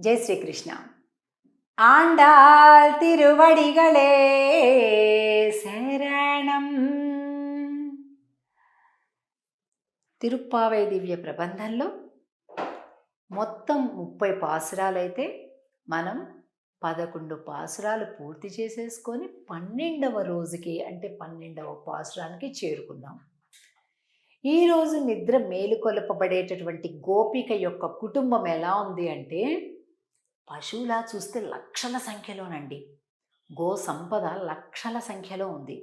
జై శ్రీకృష్ణ. ఆండాల్ తిరువడిగళే శరణం. తిరుప్పావై దివ్య ప్రబంధంలో మొత్తం 30 పాసురాలైతే మనం 11 పాసురాలు పూర్తి చేసేసుకొని 12వ రోజుకి అంటే 12వ పాసురానికి చేరుకున్నాం. ఈరోజు నిద్ర మేలుకొలపబడేటటువంటి గోపిక యొక్క కుటుంబం ఎలా ఉంది అంటే, పశువులా చూస్తే లక్షల సంఖ్యలోనండి. గో సంపద లక్షల సంఖ్యలో ఉంది.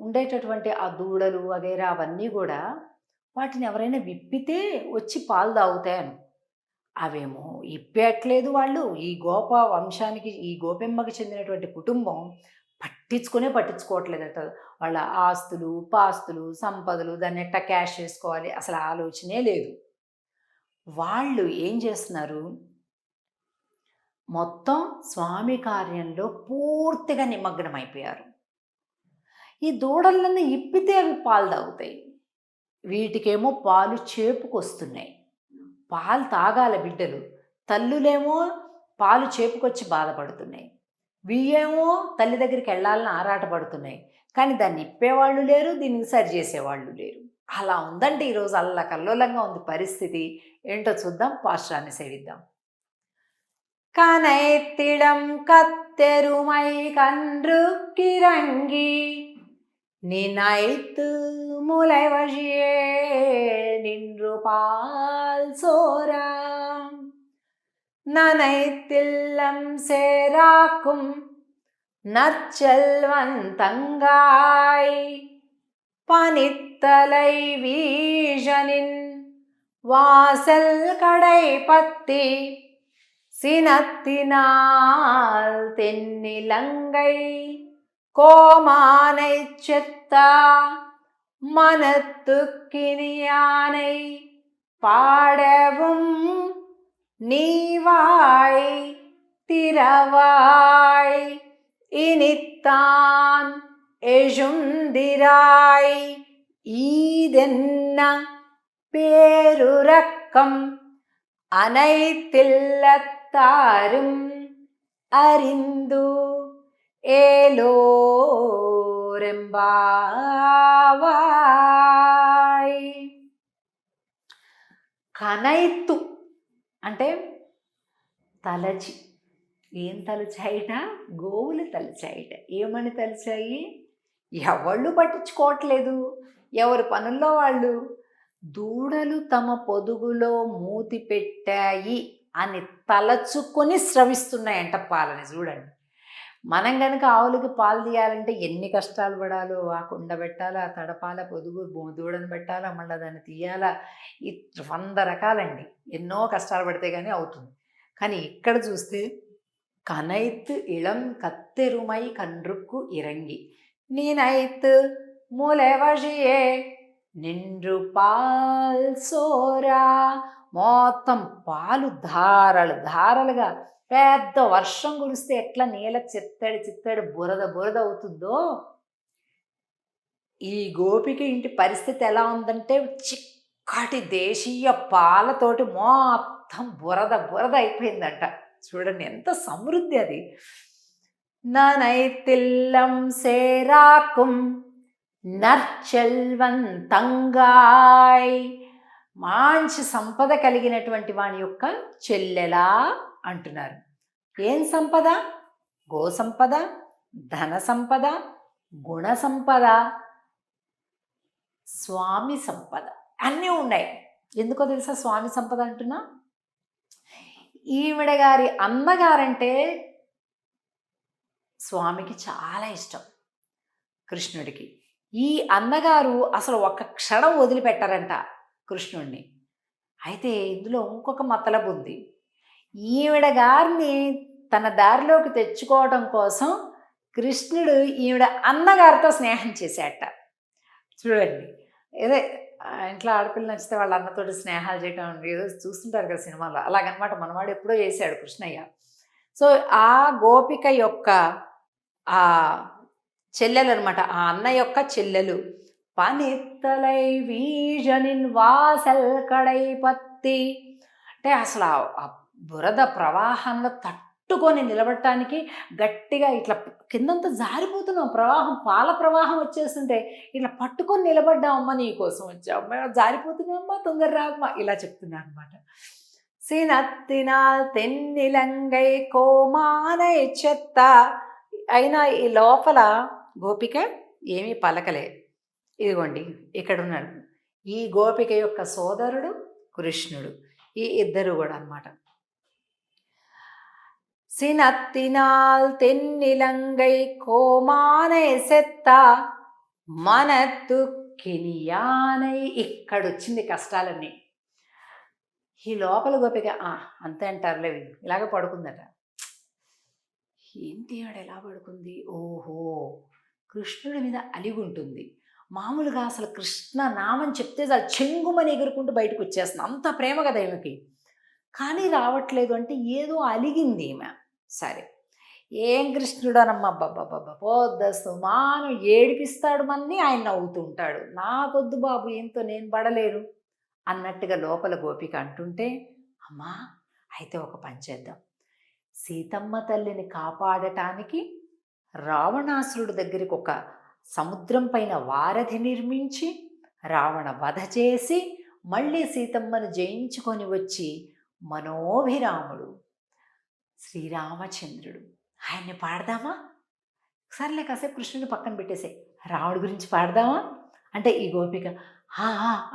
ఉండేటటువంటి ఆ దూడలు వగైరా అవన్నీ కూడా వాటిని ఎవరైనా విప్పితే వచ్చి పాలు తాగుతాయను. అవేమో ఇప్పట్లేదు వాళ్ళు. ఈ గోప వంశానికి, ఈ గోపెమ్మకి చెందినటువంటి కుటుంబం పట్టించుకోవట్లేదట. వాళ్ళ ఆస్తులు, పాస్తులు, సంపదలు, దాన్ని ఎట్టా క్యాష్ చేసుకోవాలి అసలు ఆలోచనే లేదు. వాళ్ళు ఏం చేస్తున్నారు, మొత్తం స్వామి కార్యంలో పూర్తిగా నిమగ్నమైపోయారు. ఈ దూడలను ఇప్పితే అవి పాలు తాగుతాయి, వీటికేమో పాలు చేపుకొస్తున్నాయి. పాలు తాగాల బిడ్డలు, తల్లులేమో పాలు చేపుకొచ్చి బాధపడుతున్నాయి. వీయేమో తల్లి దగ్గరికి వెళ్ళాలని ఆరాటపడుతున్నాయి. కానీ దాన్ని ఇప్పేవాళ్ళు లేరు, దీన్ని సరి చేసేవాళ్ళు లేరు. అలా ఉందంటే ఈరోజు అల్లకల్లోలంగా ఉంది పరిస్థితి. ఏంటో చూద్దాం, పాశ్రాన్ని సేవిద్దాం. కనైత్తిడం కత్తెరుమై కన్రుక్కిరంగి நினைத்து முளைவழியே நின்று பால் சோரா நனைத்தில்லம் சேராக்கும் நற்செல்வன் தங்காய் பனித்தலை வீழனின் வாசல் கடை பத்தி சினத்தினால் தென்னிலங்கை கோமானை செத்தா மனத்துக்கினியானை பாடவும் நீவாய் திரவாய் இனித்தான் எழுந்திராய் ஈதென்ன பேருரக்கம் அனைத்தில்லத்தாரும் அறிந்து ఏలోరెంబావాయ్. కనైత్తు అంటే తలచి. ఏం తలచాయిట? గోవులు తలచాయిట. ఏమని తలచాయి? ఎవళ్ళు పట్టించుకోవట్లేదు, ఎవరి పనుల్లో వాళ్ళు. దూడలు తమ పొదుగులో మూతి పెట్టాయి అని తలచుకొని స్రవిస్తున్నాయంట పాలని. చూడండి, మనం కనుక ఆవులకి పాలు తీయాలంటే ఎన్ని కష్టాలు పడాలో. ఆ కుండ పెట్టాలా, తడపాల, పొదుగు దూడను పెట్టాలా, మళ్ళీ దాన్ని తీయాలా, 100 రకాలండి. ఎన్నో కష్టాలు పడితే కానీ అవుతుంది. కానీ ఇక్కడ చూస్తే కనైత్ ఇళం కత్తెరుమై కన్రుక్కు ఇరంగి నీనైత్ మూలెవజియే నిండ్రు పాల్ సోరా. మొత్తం పాలు ధారలు ధారలుగా, పెద్ద వర్షం కురిస్తే ఎట్లా నేల చిత్తడి బురద అవుతుందో, ఈ గోపిక ఇంటి పరిస్థితి ఎలా ఉందంటే చిక్కటి దేశీయ పాలతోటి మొత్తం బురద అయిపోయిందంట. చూడండి ఎంత సమృద్ధి అది. ననైతిల్లం సేరాకుం నర్చెల్వన్ తంగాయ్. మంచి సంపద కలిగినటువంటి వాని యొక్క చెల్లెలా అంటున్నారు. ఏం సంపద? గో సంపద, ధన సంపద, గుణ సంపద, స్వామి సంపద అన్నీ ఉన్నాయి. ఎందుకో తెలుసా స్వామి సంపద అంటున్నా? ఈవిడ గారి అన్నగారంటే స్వామికి చాలా ఇష్టం, కృష్ణుడికి. ఈ అన్నగారు అసలు ఒక్క క్షణం వదిలిపెట్టారంట కృష్ణుడిని. అయితే ఇందులో ఇంకొక మతలబు ఉంది. ఈవిడ గారిని తన దారిలోకి తెచ్చుకోవడం కోసం కృష్ణుడు ఈవిడ అన్నగారితో స్నేహం చేశాట. చూడండి, ఏదో ఇంట్లో ఆడపిల్ల నచ్చితే వాళ్ళ అన్నతోటి స్నేహాలు చేయటం ఏదో చూస్తుంటారు కదా సినిమాలో, అలాగనమాట. మనవాడు ఎప్పుడో చేశాడు కృష్ణయ్య. సో ఆ గోపిక యొక్క ఆ చెల్లెలు అనమాట, ఆ అన్న యొక్క చెల్లెలు. పనిత్తలై వీజనిన్ వాసల్ కడై పత్తి అంటే అసలు ఆ బురద ప్రవాహంలో తట్టుకొని నిలబడటానికి గట్టిగా ఇట్లా కిందంతా జారిపోతున్నాం. ప్రవాహం పాల ప్రవాహం వచ్చేస్తుంటే ఇట్లా పట్టుకొని నిలబడ్డామమ్మ నీకోసం వచ్చామమ్మ జారిపోతున్నామమ్మా తొందర రామ్మా ఇలా చెప్తున్నా అనమాట. సినత్తినాల్ తెన్నిలంగై కోమానై చెత్త అయినా ఈ లోపల గోపిక ఏమీ పలకలే. ఇదిగోండి ఇక్కడున్నాడు. ఈ గోపిక యొక్క సోదరుడు కృష్ణుడు. ఈ ఇద్దరు కూడా అనమాట. సినత్తినాల్ తెన్నిలంగై కోమానై సెత్త మనత్తు కినియానై ఇక్కడొచ్చింది కష్టాలన్నీ. ఈ లోపల గోపిక అంతే అంటారులే ఇలాగ పడుకుందట. ఏంటి ఆవిడ ఎలా పడుకుంది? ఓహో! కృష్ణుడి మీద అలిగుంటుంది. మామూలుగా అసలు కృష్ణ నామం చెప్తే చాలు చెంగుమని ఎగురుకుంటూ బయటకు వచ్చేస్తుంది. అంత ప్రేమ కదా ఈమెకి. కానీ రావట్లేదు అంటే ఏదో అలిగింది ఈమె. సరే ఏం కృష్ణుడనమ్మా అబ్బబ్బబ్బబ్బా పొద్దస్తమానం ఏడిపిస్తాడు మన్ని, ఆయన నవ్వుతూ ఉంటాడు. నాకొద్దు బాబు ఏంతో నేను పడలేను అన్నట్టుగా లోపల గోపిక అంటుంటే, అమ్మా అయితే ఒక పని చేద్దాం. సీతమ్మ తల్లిని కాపాడటానికి రావణాసురుడి దగ్గరికి ఒక సముద్రం పైన వారధి నిర్మించి రావణ వధ చేసి మళ్ళీ సీతమ్మను జయించుకొని వచ్చి మనోభిరాముడు శ్రీరామచంద్రుడు ఆయన్ని పాడదామా? సర్లే కాసేపు కృష్ణుని పక్కన పెట్టేసే రాముడి గురించి పాడదామా అంటే ఈ గోపిక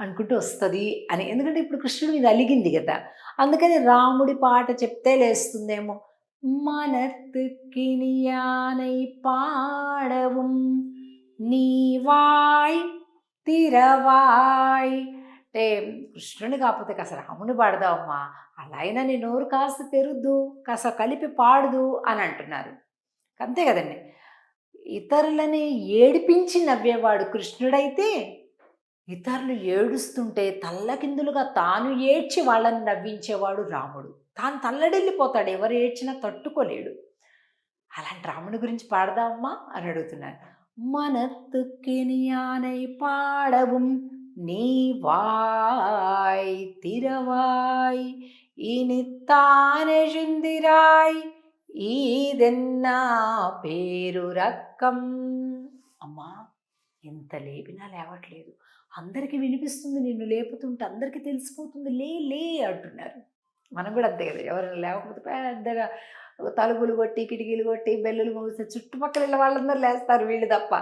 అనుకుంటూ వస్తుంది అని. ఎందుకంటే ఇప్పుడు కృష్ణుడి మీద అలిగింది కదా, అందుకని రాముడి పాట చెప్తే లేస్తుందేమో. మనత్తుకిని యానై పాడவும் నీవాయ్ తిరవాయ్ అంటే కృష్ణుని కాకపోతే కాస్త రాముని పాడదామమ్మా, అలా అయినా నీ నోరు కాస్త తెరుద్దు, కాస్త కలిపి పాడుదు అని అంటున్నారు. అంతే కదండి. ఇతరులని ఏడిపించి నవ్వేవాడు కృష్ణుడైతే, ఇతరులు ఏడుస్తుంటే తల్లకిందులుగా తాను ఏడ్చి వాళ్ళని నవ్వించేవాడు రాముడు. తాను తల్లడిల్లిపోతాడు, ఎవరు ఏడ్చినా తట్టుకోలేడు. అలాంటి రాముడి గురించి పాడదామమ్మా అని అడుగుతున్నారు. మనత్తుకిని యానై పాడவும் நீவாய் திரவாய் ఇనిత్తానెజిందిరాయ్ ఈదెన్నా పేరు రక్కం. అమ్మా ఎంత లేపినా లేవట్లేదు, అందరికీ వినిపిస్తుంది, నిన్ను లేపుతుంటే అందరికీ తెలిసిపోతుంది, లే లే అంటున్నారు. మనం కూడా అంతే కదా, ఎవరైనా లేకపోతే పెద్దగా తలుపులు కొట్టి కిటికీలు కొట్టి బెల్లులు మూసి చుట్టుపక్కల ఇళ్ళ వాళ్ళందరూ లేస్తారు, వీళ్ళు తప్ప.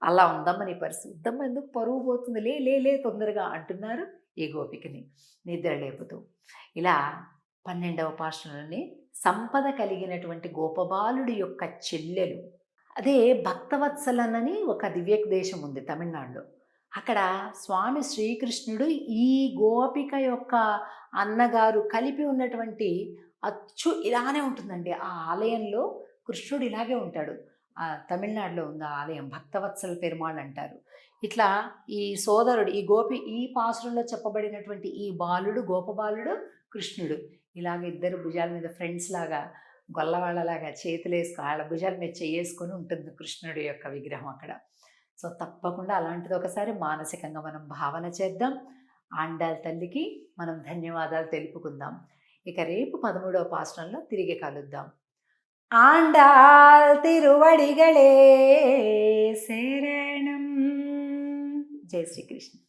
అలా ఉందమ్మ నీ పరిస్థితి, ఉందమ్మ ఎందుకు పరువు పోతుంది, లే లే లే తొందరగా అంటున్నారు ఈ గోపికని నిద్ర లేపుతూ. ఇలా 12వ పాశురంలోని సంపద కలిగినటువంటి గోపబాలుడి యొక్క చెల్లెలు, అదే భక్తవత్సలనని ఒక దివ్యదేశం ఉంది తమిళనాడులో. అక్కడ స్వామి శ్రీకృష్ణుడు ఈ గోపిక యొక్క అన్నగారు కలిపి ఉన్నటువంటి అచ్చు ఇలానే ఉంటుందండి. ఆ ఆలయంలో కృష్ణుడు ఇలాగే ఉంటాడు. తమిళనాడులో ఉంది ఆ ఆలయం, భక్తవత్సల పెరుమాళ్ అంటారు. ఇట్లా ఈ సోదరుడు ఈ గోపి ఈ పాసురంలో చెప్పబడినటువంటి ఈ బాలుడు గోపబాలుడు కృష్ణుడు ఇలాగ ఇద్దరు భుజాల మీద ఫ్రెండ్స్ లాగా గొల్లవాళ్ళలాగా చేతులు వేసుకొని వాళ్ళ భుజాల మీద చేసుకొని ఉంటుంది కృష్ణుడి యొక్క విగ్రహం అక్కడ. సో తప్పకుండా అలాంటిది ఒకసారి మానసికంగా మనం భావన చేద్దాం. ఆండాల్ తల్లికి మనం ధన్యవాదాలు తెలుపుకుందాం. ఇక రేపు 13వ పాసురంలో తిరిగి కలుద్దాం. ஆண்டாள் திருவடிகளே சரணம். ஜெய் ஸ்ரீ கிருஷ்ணன்.